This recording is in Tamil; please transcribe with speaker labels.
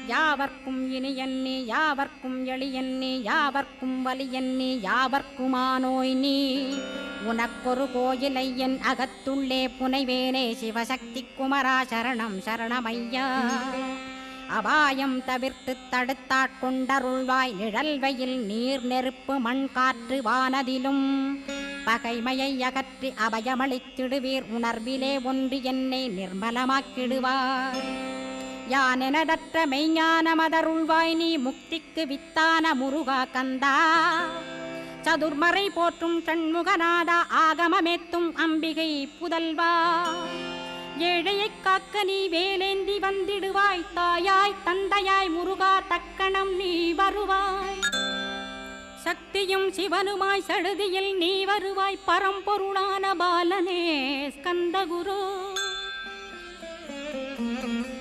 Speaker 1: யாவர்க்கும் இனியன்னி யாவர்க்கும் எளியன்னி யாவர்க்கும் வலியன்னி யாவர்க்குமானோய் நீ உனக்கொரு கோயிலை என் அகத்துள்ளே புனைவேனே சிவசக்தி குமரா சரணம் சரணமையா அபாயம் தவிர்த்து தடுத்தாட்கொண்டருள்வாய் நிழல்வையில் நீர் நெருப்பு மண் காற்று வானதிலும் பகைமையை அகற்றி அபயமளித்திடுவீர் உணர்விலே ஒன்று என்னை நிர்மலமாக்கிடுவார் யானெனதற்ற மெய்ஞானமதருள்வாய் நீ முக்திக்கு வித்தான முருகா கந்தா சதுர்மறை போற்றும் சண்முகநாதா ஆகமமேத்தும் அம்பிகை புதல்வா ஏழையைக் காக்க நீ வேலேந்தி வந்திடுவாய் தாயாய் தந்தையாய் முருகா தக்கணம் நீ வருவாய் சக்தியும் சிவனுமாய் சடுதியில் நீ வருவாய் பரம்பொருளான பாலனே ஸ்கந்தகுரு